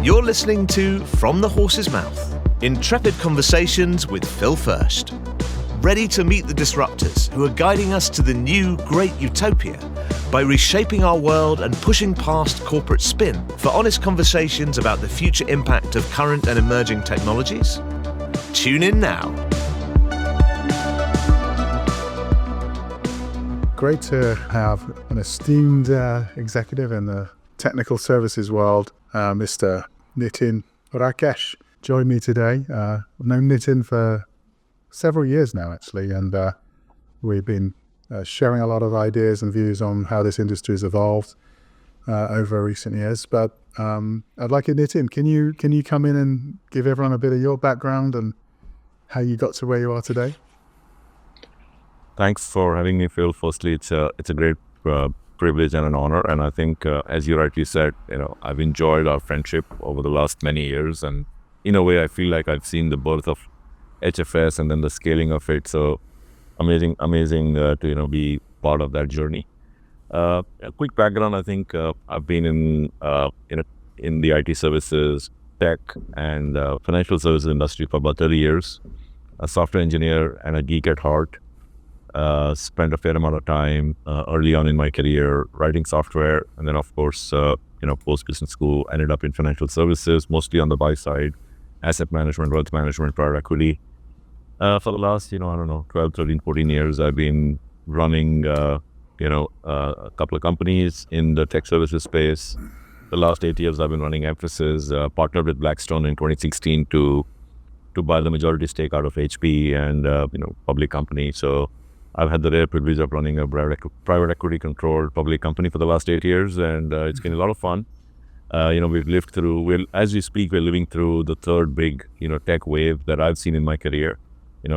You're listening to From the Horse's Mouth, intrepid conversations with Phil Fersht. Ready to meet the disruptors who are guiding us to the new great utopia by reshaping our world and pushing past corporate spin for honest conversations about the future impact of current and emerging technologies? Tune in now. Great to have an esteemed executive in the technical services world, Mr. Nitin Rakesh, join me today. I've known Nitin for several years now, actually, and we've been sharing a lot of ideas and views on how this industry has evolved over recent years. But I'd like it, Nitin, can you come in and give everyone a bit of your background and how you got to where you are today? Thanks for having me, Phil. Firstly, it's a great privilege and an honor. And I think, as you rightly said, I've enjoyed our friendship over the last many years. And in a way, I feel like I've seen the birth of HFS and then the scaling of it. So amazing to be part of that journey. A quick background: I think I've been in the IT services, tech, and financial services industry for about 30 years. A software engineer and a geek at heart. Spent a fair amount of time early on in my career writing software, and then of course, post business school, ended up in financial services, mostly on the buy side, asset management, wealth management, private equity. For the last, 12, 13, 14 years, I've been running, a couple of companies in the tech services space. The last 8 years, I've been running Mphasis, partnered with Blackstone in 2016 to buy the majority stake out of HP and, public company. So I've had the rare privilege of running a private equity controlled public company for the last 8 years, and it's been a lot of fun. We've lived through, as we speak, we're living through the third big, tech wave that I've seen in my career.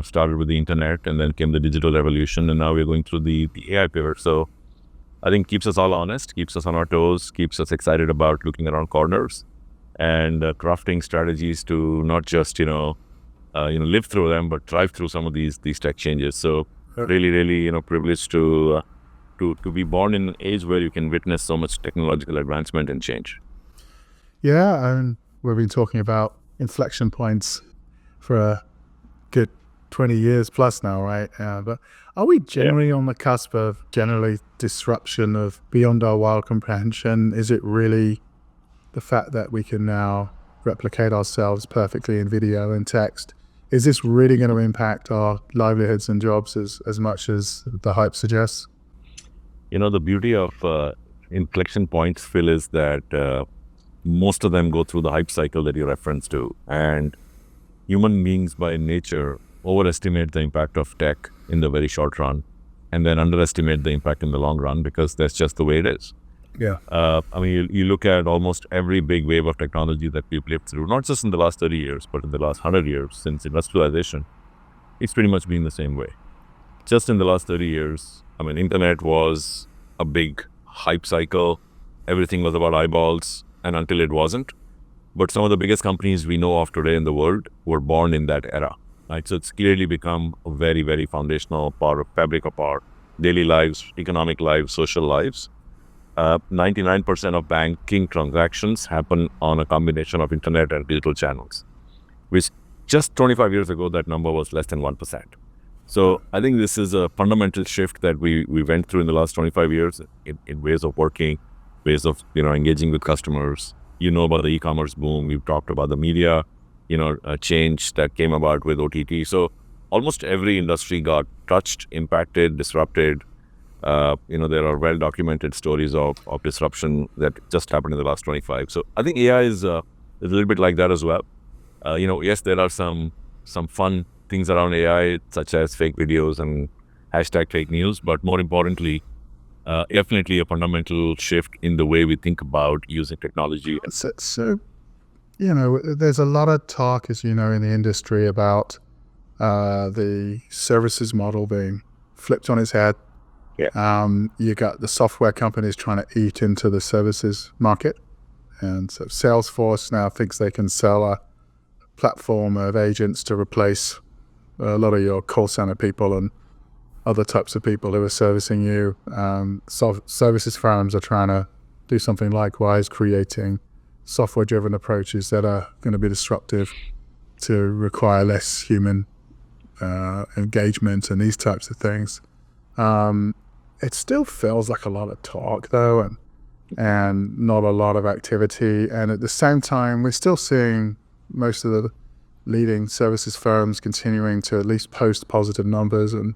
Started with the internet and then came the digital revolution, and now we're going through the AI pivot. So I think keeps us all honest, keeps us on our toes, keeps us excited about looking around corners and crafting strategies to not just, live through them, but thrive through some of these tech changes. So really, privileged to be born in an age where you can witness so much technological advancement and change. Yeah, and we've been talking about inflection points for a good 20 years plus now, right? But are we generally on the cusp of generally disruption of beyond our wild comprehension? Is it really the fact that we can now replicate ourselves perfectly in video and text? Is this really going to impact our livelihoods and jobs as much as the hype suggests? The beauty of inflection points, Phil, is that most of them go through the hype cycle that you referenced to. And human beings by nature overestimate the impact of tech in the very short run and then underestimate the impact in the long run, because that's just the way it is. Yeah. You look at almost every big wave of technology that we've lived through, not just in the last 30 years, but in the last 100 years since industrialization, it's pretty much been the same way. Just in the last 30 years, internet was a big hype cycle. Everything was about eyeballs, and until it wasn't. But some of the biggest companies we know of today in the world were born in that era, right? So it's clearly become a very, very foundational fabric of our daily lives, economic lives, social lives. 99% of banking transactions happen on a combination of internet and digital channels, which just 25 years ago, that number was less than 1%. So I think this is a fundamental shift that we went through in the last 25 years in ways of working, ways of, engaging with customers. About the e-commerce boom. We've talked about the media, a change that came about with OTT. So almost every industry got touched, impacted, disrupted. There are well-documented stories of disruption that just happened in the last 25. So I think AI is a little bit like that as well. Yes, there are some fun things around AI, such as fake videos and hashtag fake news, but more importantly, definitely a fundamental shift in the way we think about using technology. So, there's a lot of talk, as you know, in the industry about the services model being flipped on its head. Yeah. You got the software companies trying to eat into the services market. And so Salesforce now thinks they can sell a platform of agents to replace a lot of your call center people and other types of people who are servicing you. Services firms are trying to do something likewise, creating software-driven approaches that are going to be disruptive, to require less human engagement and these types of things. It still feels like a lot of talk, though, and not a lot of activity. And at the same time, we're still seeing most of the leading services firms continuing to at least post positive numbers. And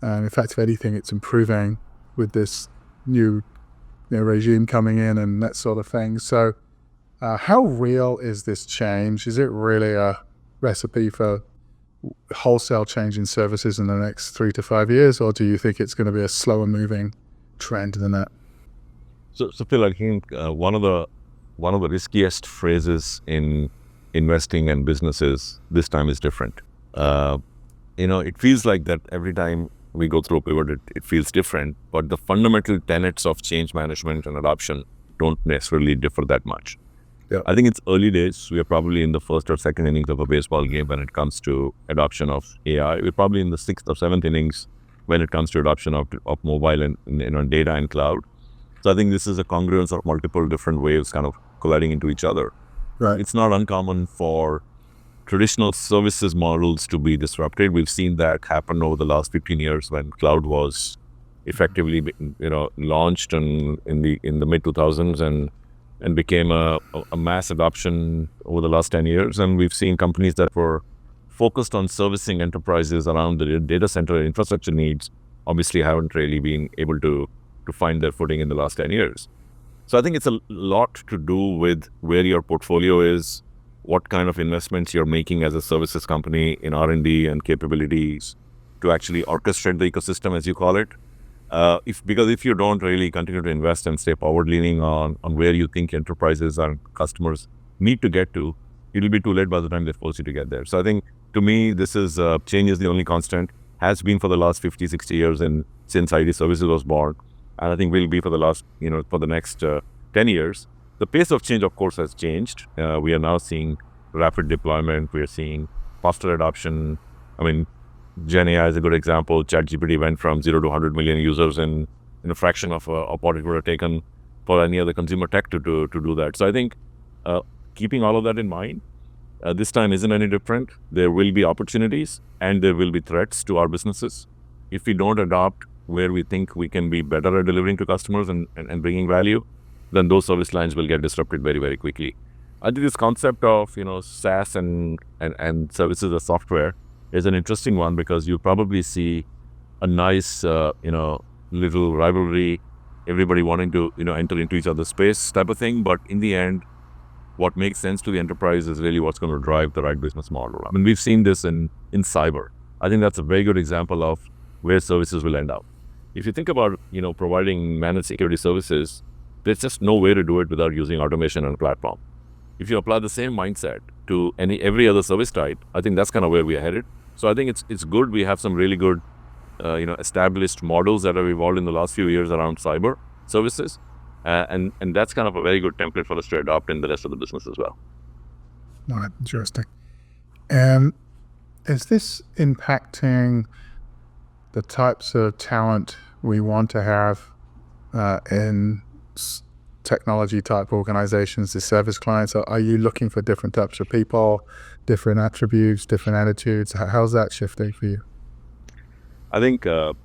in fact, if anything, it's improving with this new regime coming in and that sort of thing. So how real is this change? Is it really a recipe for wholesale change in services in the next 3 to 5 years, or do you think it's going to be a slower moving trend than that? So Phil, I think one of the riskiest phrases in investing and businesses this time is different. It feels like that every time we go through a pivot, it feels different, but the fundamental tenets of change management and adoption don't necessarily differ that much. Yeah. I think it's early days. We are probably in the first or second innings of a baseball game when it comes to adoption of AI. We're probably in the sixth or seventh innings when it comes to adoption of mobile and data and cloud. So I think this is a congruence of multiple different waves kind of colliding into each other. Right. It's not uncommon for traditional services models to be disrupted. We've seen that happen over the last 15 years when cloud was effectively, launched in the mid 2000s and became a mass adoption over the last 10 years. And we've seen companies that were focused on servicing enterprises around the data center infrastructure needs obviously haven't really been able to find their footing in the last 10 years. So I think it's a lot to do with where your portfolio is, what kind of investments you're making as a services company in R&D and capabilities to actually orchestrate the ecosystem, as you call it. Because if you don't really continue to invest and stay forward-leaning on where you think enterprises and customers need to get to, it'll be too late by the time they force you to get there. So I think, to me, this is change is the only constant, has been for the last 50, 60 years since IT services was born. And I think will be for the next 10 years. The pace of change, of course, has changed. We are now seeing rapid deployment. We are seeing faster adoption. I mean, Gen AI is a good example. ChatGPT went from 0 to 100 million users in a fraction of what it would have taken for any other consumer tech to do that. So I think keeping all of that in mind, this time isn't any different. There will be opportunities and there will be threats to our businesses. If we don't adopt where we think we can be better at delivering to customers and bringing value, then those service lines will get disrupted very, very quickly. I think this concept of SaaS and services as software is an interesting one, because you probably see a nice little rivalry, everybody wanting to enter into each other's space type of thing. But in the end, what makes sense to the enterprise is really what's going to drive the right business model. I mean, we've seen this in cyber. I think that's a very good example of where services will end up. If you think about providing managed security services, there's just no way to do it without using automation and platform. If you apply the same mindset to every other service type, I think that's kind of where we are headed. So I think it's good. We have some really good established models that have evolved in the last few years around cyber services, and that's kind of a very good template for us to adopt in the rest of the business as well. All right, interesting. Is this impacting the types of talent we want to have in technology type organizations, the service clients? Are you looking for different types of people, different attributes, different attitudes? How's that shifting for you? I think, so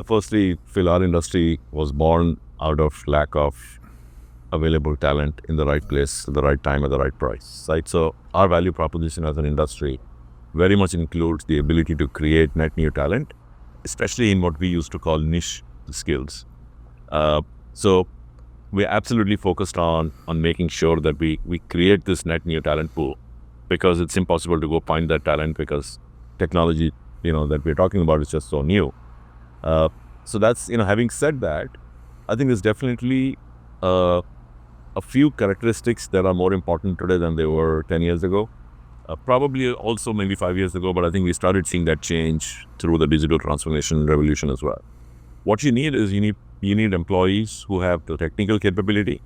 firstly, Phil, our industry was born out of lack of available talent in the right place, at the right time, at the right price, right? So our value proposition as an industry very much includes the ability to create net new talent, especially in what we used to call niche skills. So we're absolutely focused on making sure that we create this net new talent pool, because it's impossible to go find that talent because technology, that we're talking about is just so new. So that's, having said that, I think there's definitely a few characteristics that are more important today than they were 10 years ago. Probably also maybe 5 years ago, but I think we started seeing that change through the digital transformation revolution as well. What you need is you need employees who have the technical capability,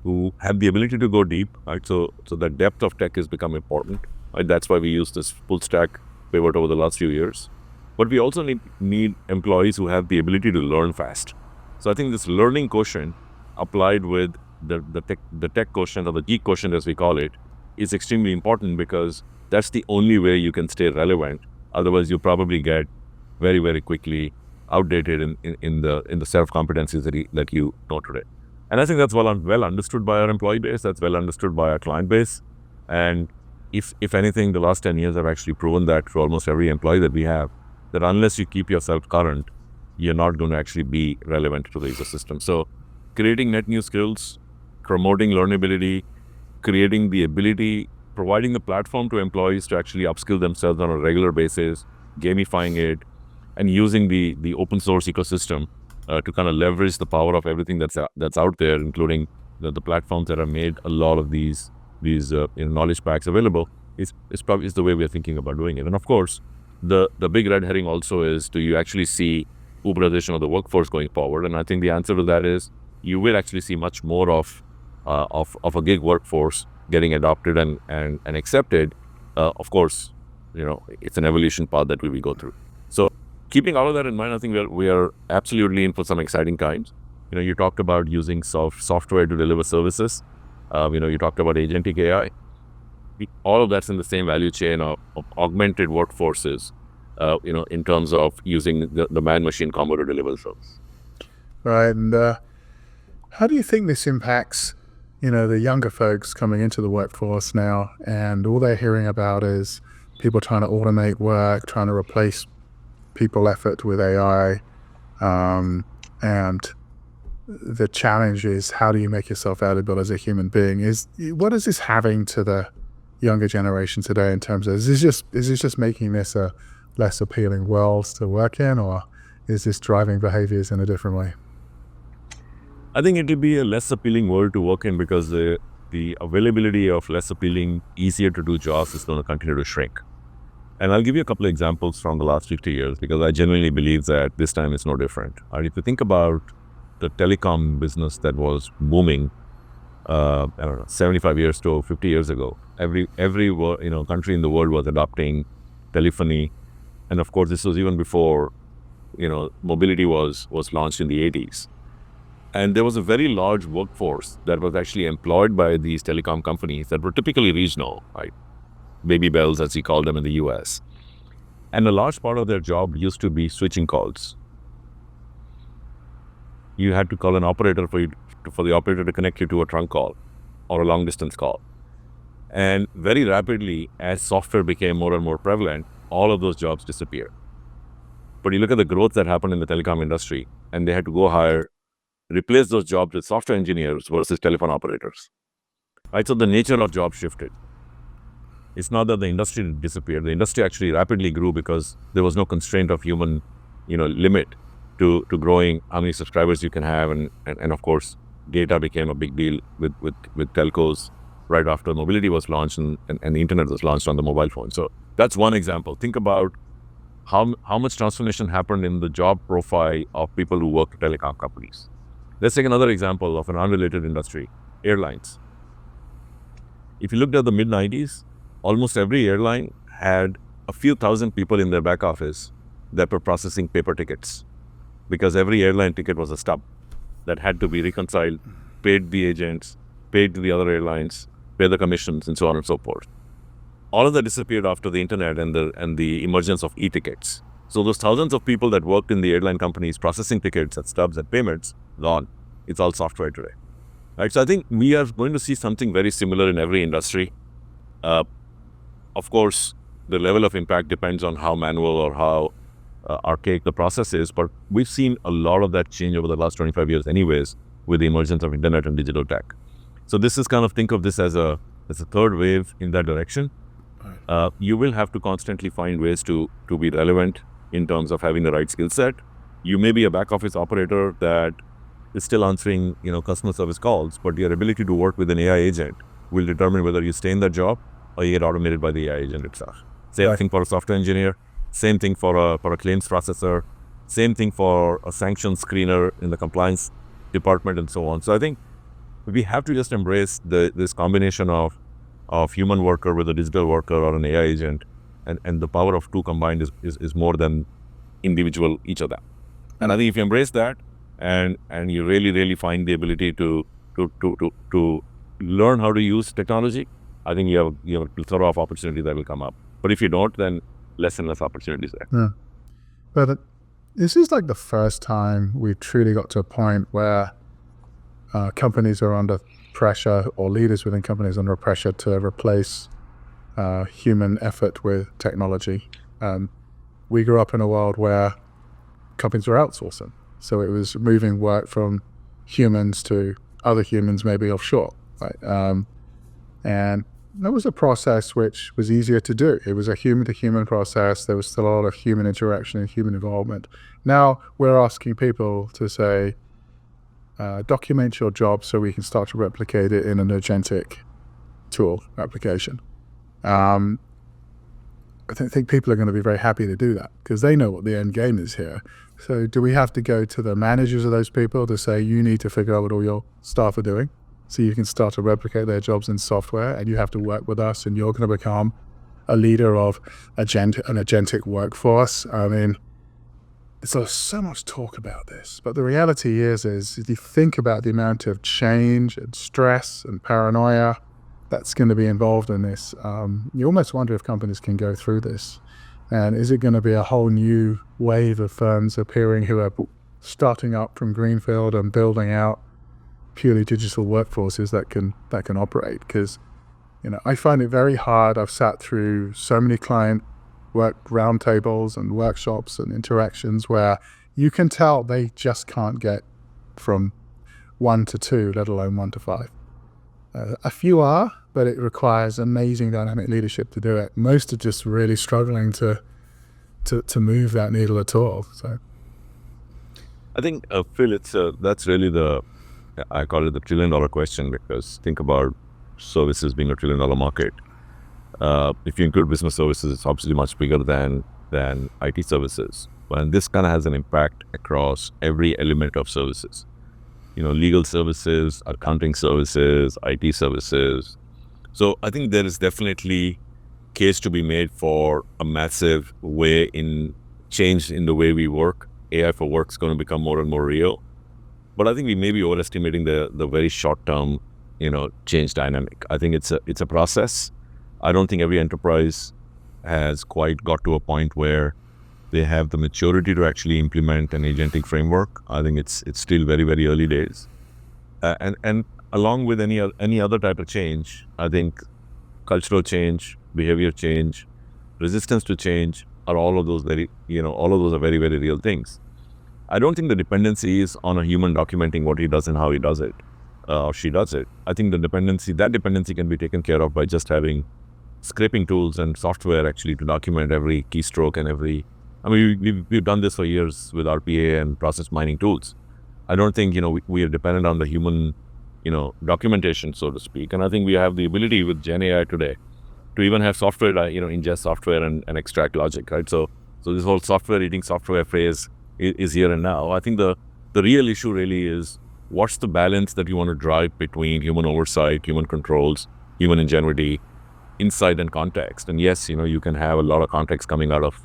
who have the ability to go deep, right? So that depth of tech has become important, right? That's why we use this full stack pivot over the last few years. But we also need employees who have the ability to learn fast. So I think this learning quotient applied with the tech quotient, or the geek quotient as we call it, is extremely important, because that's the only way you can stay relevant. Otherwise, you probably get very, very quickly outdated in the set of competencies that you know today. And I think that's well understood by our employee base. That's well understood by our client base. And if anything, the last 10 years have actually proven that for almost every employee that we have, that unless you keep yourself current, you're not going to actually be relevant to the ecosystem. So creating net new skills, promoting learnability, creating the ability, providing the platform to employees to actually upskill themselves on a regular basis, gamifying it, and using the open source ecosystem to kind of leverage the power of everything that's out there, including the platforms that have made a lot of these knowledge packs available, is the way we are thinking about doing it. And of course, the big red herring also is, do you actually see Uberization of the workforce going forward? And I think the answer to that is, you will actually see much more of a gig workforce getting adopted and accepted. Of course, it's an evolution path that we will go through. So keeping all of that in mind, I think we are absolutely in for some exciting times. You talked about using software to deliver services. You talked about agentic AI. All of that's in the same value chain of augmented workforces, in terms of using the man-machine combo to deliver service. Right. And how do you think this impacts, the younger folks coming into the workforce now, and all they're hearing about is people trying to automate work, trying to replace people effort with AI, and the challenge is, how do you make yourself valuable as a human being? What is this having to the younger generation today in terms of, is this just making this a less appealing world to work in, or is this driving behaviors in a different way? I think it will be a less appealing world to work in, because the availability of less appealing, easier to do jobs is going to continue to shrink. And I'll give you a couple of examples from the last 50 years, because I genuinely believe that this time is no different. If you think about the telecom business that was booming, 75 years to 50 years ago, every country in the world was adopting telephony. And of course, this was even before, mobility was launched in the 80s. And there was a very large workforce that was actually employed by these telecom companies that were typically regional, right? Baby bells, as we call them in the US. And a large part of their job used to be switching calls. You had to call an operator for the operator to connect you to a trunk call or a long distance call. And very rapidly, as software became more and more prevalent, all of those jobs disappeared. But you look at the growth that happened in the telecom industry, and they had to go replace those jobs with software engineers versus telephone operators. Right? So the nature of jobs shifted. It's not that the industry disappeared. The industry actually rapidly grew because there was no constraint of human, limit to growing how many subscribers you can have. And of course, data became a big deal with telcos right after mobility was launched and the internet was launched on the mobile phone. So that's one example. Think about how much transformation happened in the job profile of people who work at telecom companies. Let's take another example of an unrelated industry, airlines. If you looked at the mid-90s, almost every airline had a few thousand people in their back office that were processing paper tickets, because every airline ticket was a stub that had to be reconciled, paid the agents, paid to the other airlines, pay the commissions, and so on and so forth. All of that disappeared after the internet and the emergence of e-tickets. So those thousands of people that worked in the airline companies processing tickets and stubs and payments, gone. It's all software today. Right? So I think we are going to see something very similar in every industry. Of course, the level of impact depends on how manual or how archaic the process is, but we've seen a lot of that change over the last 25 years anyways, with the emergence of internet and digital tech. So this is think of this as a third wave in that direction. You will have to constantly find ways to be relevant in terms of having the right skill set. You may be a back office operator that is still answering, customer service calls, but your ability to work with an AI agent will determine whether you stay in that job or you get automated by the AI agent itself. Same thing for a software engineer, same thing for a claims processor, same thing for a sanctions screener in the compliance department, and so on. So I think we have to just embrace this combination of human worker with a digital worker or an AI agent, and the power of two combined is more than individual, each of them. And I think if you embrace that and you really find the ability to learn how to use technology, I think you have a plethora of opportunity that will come up. But if you don't, then less and less opportunities there. Yeah. But this is like the first time we've truly got to a point where companies are under pressure, or leaders within companies under pressure to replace human effort with technology. We grew up in a world where companies were outsourcing. So it was moving work from humans to other humans, maybe offshore, right? And that was a process which was easier to do. It was a human-to-human process. There was still a lot of human interaction and human involvement. Now we're asking people to say, document your job so we can start to replicate it in an agentic tool application. I don't think people are going to be very happy to do that because they know what the end game is here. So do we have to go to the managers of those people to say, you need to figure out what all your staff are doing so you can start to replicate their jobs in software, and you have to work with us, and you're going to become a leader of an agentic workforce? I mean, there's so much talk about this, but the reality is if you think about the amount of change and stress and paranoia that's going to be involved in this, you almost wonder if companies can go through this. And is it going to be a whole new wave of firms appearing who are starting up from greenfield and building out purely digital workforces that can operate? Because, I find it very hard. I've sat through so many client work roundtables and workshops and interactions where you can tell they just can't get from 1 to 2, let alone 1 to 5. A few are, but it requires amazing dynamic leadership to do it. Most are just really struggling to move that needle at all. So, I think, Phil, that's really I call it the $1 trillion question, because think about services being a $1 trillion market. If you include business services, it's obviously much bigger than IT services. And this kind of has an impact across every element of services. Legal services, accounting services, IT services. So I think there is definitely case to be made for a massive change in the way we work. AI for work is going to become more and more real. But I think we may be overestimating the very short-term, change dynamic. I think it's a process. I don't think every enterprise has quite got to a point where they have the maturity to actually implement an agentic framework. I think it's still very, very early days. And along with any other type of change, I think cultural change, behavior change, resistance to change are all of those very very real things. I don't think the dependency is on a human documenting what he does and how he does it, or she does it. I think that dependency can be taken care of by just having scraping tools and software actually to document every keystroke and we've done this for years with RPA and process mining tools. I don't think, we are dependent on the human, documentation, so to speak. And I think we have the ability with Gen AI today to even have software, ingest software and extract logic, right? So this whole software eating software phrase is here and now. I think the real issue really is, what's the balance that you want to drive between human oversight, human controls, human ingenuity, insight and context? And yes, you can have a lot of context coming out of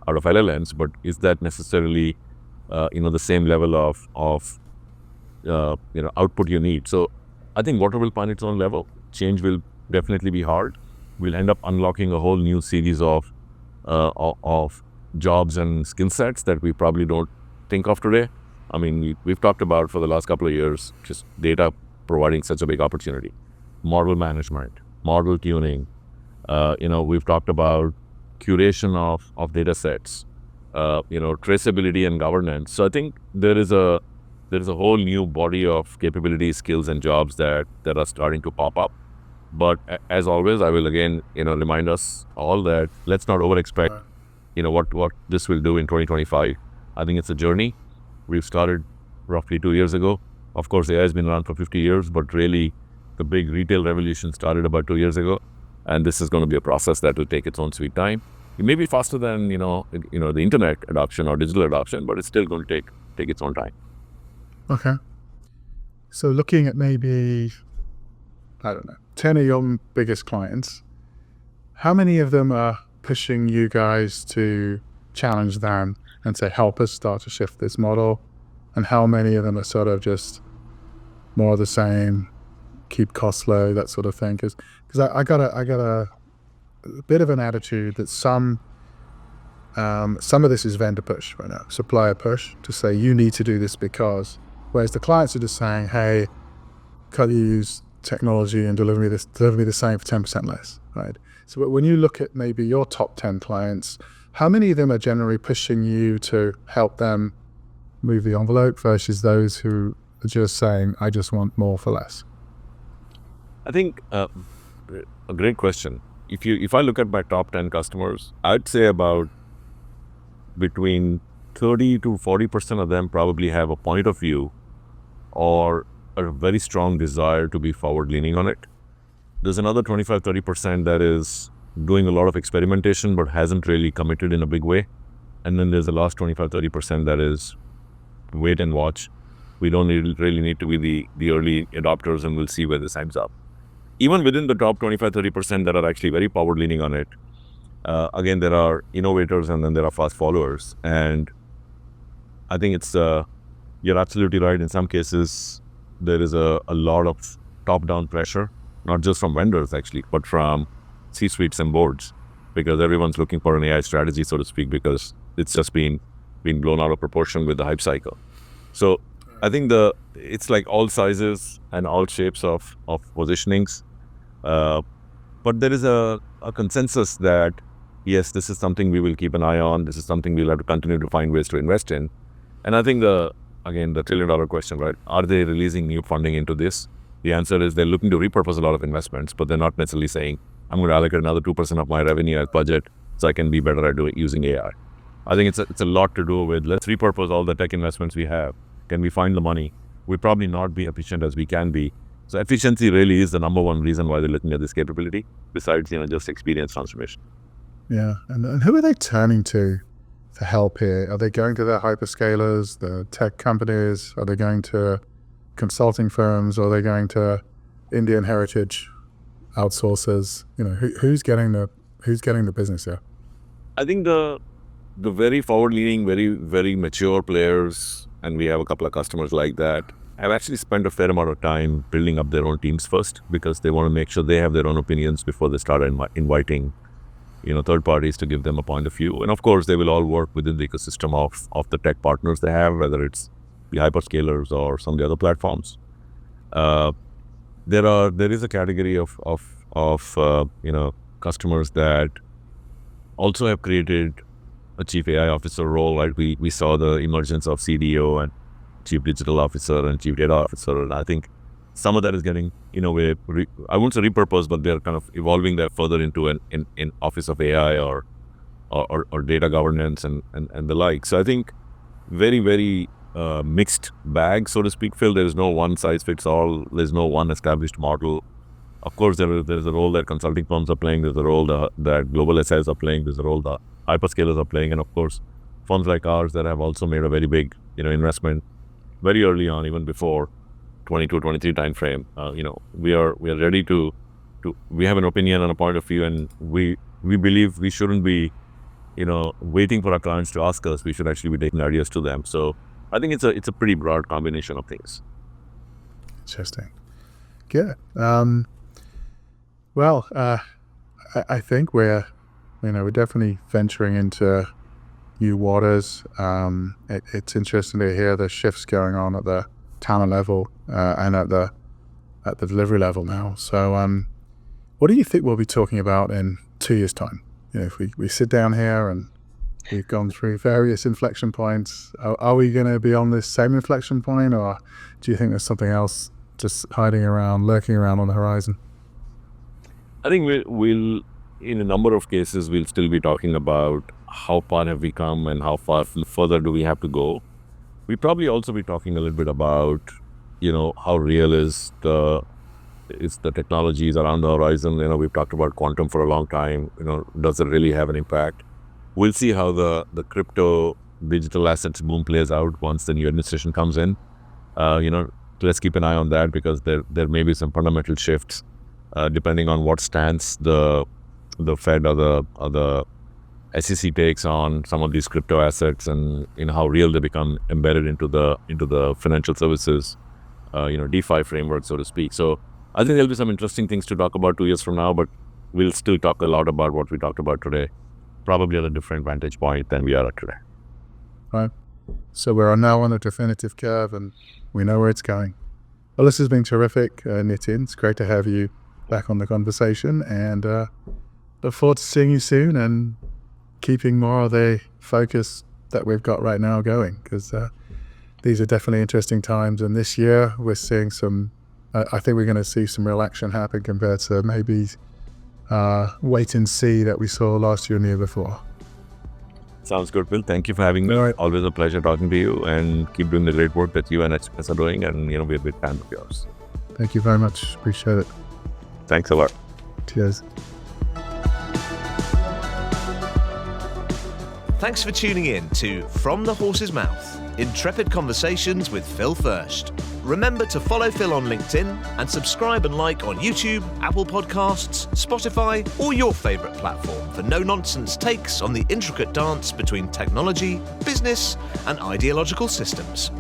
LLMs, but is that necessarily, the same level of output you need? So I think water will find its own level. Change will definitely be hard. We'll end up unlocking a whole new series of jobs and skill sets that we probably don't think of today. We've talked about for the last couple of years, just data providing such a big opportunity. Model management, model tuning. We've talked about curation of data sets, traceability and governance. So I think there is a whole new body of capabilities, skills and jobs that are starting to pop up. But as always, I will again, remind us all that let's not over-expect, what this will do in 2025. I think it's a journey. We've started roughly 2 years ago. Of course, AI has been around for 50 years, but really the big retail revolution started about 2 years ago. And this is going to be a process that will take its own sweet time. It may be faster than, the internet adoption or digital adoption, but it's still going to take its own time. Okay. So looking at maybe, 10 of your biggest clients, how many of them are pushing you guys to challenge them and say, help us start to shift this model? And how many of them are sort of just more of the same, keep costs low, that sort of thing? Because I got a bit of an attitude that some of this is vendor push right now, supplier push to say you need to do this because, whereas the clients are just saying, hey, can you use technology and deliver me the same for 10% less, right? So when you look at maybe your top 10 clients, how many of them are generally pushing you to help them move the envelope versus those who are just saying, I just want more for less? I think a great question. If I look at my top 10 customers, I'd say about between 30 to 40% of them probably have a point of view or a very strong desire to be forward-leaning on it. There's another 25-30% that is doing a lot of experimentation but hasn't really committed in a big way. And then there's the last 25-30% that is wait and watch. We don't really need to be the early adopters, and we'll see where this ends up. Even within the top 25-30% that are actually very forward-leaning on it, again, there are innovators and then there are fast followers. And I think it's you're absolutely right. In some cases, there is a lot of top-down pressure, not just from vendors actually, but from C-suites and boards, because everyone's looking for an AI strategy, so to speak, because it's just been blown out of proportion with the hype cycle. So I think it's like all sizes and all shapes of positionings, but there is a consensus that yes, this is something we will keep an eye on. This is something we'll have to continue to find ways to invest in. And I think the trillion-dollar question, right? Are they releasing new funding into this? The answer is they're looking to repurpose a lot of investments, but they're not necessarily saying, I'm going to allocate another 2% of my revenue as budget so I can be better at using AI. I think it's a lot to do with, let's repurpose all the tech investments we have. Can we find the money? We'll probably not be efficient as we can be. So efficiency really is the number one reason why they're looking at this capability, besides just experience transformation. Yeah, and who are they turning to for help here? Are they going to their hyperscalers, the tech companies? Are they going to consulting firms? Or are they going to Indian heritage outsourcers? Who's getting the business here? I think the very forward-leaning, very, very mature players, and we have a couple of customers like that, have actually spent a fair amount of time building up their own teams first, because they want to make sure they have their own opinions before they start inviting third parties to give them a point of view. And of course, they will all work within the ecosystem of the tech partners they have, whether it's the hyperscalers or some of the other platforms. There is a category of customers that also have created a chief AI officer role, right? We saw the emergence of CDO and chief digital officer and chief data officer, and I think some of that is getting, in a way, I won't say repurposed, but they're kind of evolving that further into an office of AI or data governance and the like. So I think very, very mixed bag, so to speak, Phil. There is no one size fits all. There's no one established model. Of course, there's a role that consulting firms are playing. There's a role that global SIs are playing. There's a role that hyperscalers are playing. And of course, firms like ours that have also made a very big investment very early on, even before 22-23 timeframe. We are ready to we have an opinion and a point of view, and we believe we shouldn't be waiting for our clients to ask us. We should actually be taking ideas to them. So I think it's a pretty broad combination of things. Interesting. Good. Well, I think we're definitely venturing into new waters. It's interesting to hear the shifts going on at the talent level and at the delivery level now. So what do you think we'll be talking about in 2 years' time? If we sit down here and we've gone through various inflection points, are we going to be on this same inflection point, or do you think there's something else just hiding around, lurking around on the horizon? I think we'll in a number of cases, we'll still be talking about how far have we come and how far further do we have to go. We probably also be talking a little bit about, how real is the technologies around the horizon. We've talked about quantum for a long time. Does it really have an impact? We'll see how the crypto digital assets boom plays out once the new administration comes in. Let's keep an eye on that, because there may be some fundamental shifts depending on what stance the Fed or the SEC takes on some of these crypto assets and how real they become embedded into the financial services, DeFi framework, so to speak. So I think there'll be some interesting things to talk about 2 years from now, but we'll still talk a lot about what we talked about today, probably at a different vantage point than we are at today. Right. So we're now on a definitive curve and we know where it's going. Well, this has been terrific, Nitin. It's great to have you back on the conversation, and look forward to seeing you soon and keeping more of the focus that we've got right now going, because these are definitely interesting times. And this year we're seeing I think we're going to see some real action happen compared to maybe wait and see that we saw last year and the year before. Sounds good, Phil. Thank you for having me. All right. Always a pleasure talking to you, and keep doing the great work that you and HFS are doing, and we're a big fan of yours. Thank you very much. Appreciate it. Thanks a lot. Cheers. Thanks for tuning in to From the Horse's Mouth, Intrepid Conversations with Phil Fersht. Remember to follow Phil on LinkedIn and subscribe and like on YouTube, Apple Podcasts, Spotify, or your favourite platform for no-nonsense takes on the intricate dance between technology, business, and ideological systems.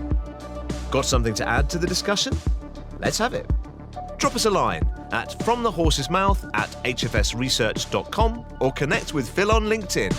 Got something to add to the discussion? Let's have it. Drop us a line at fromthehorsesmouth@hfsresearch.com or connect with Phil on LinkedIn.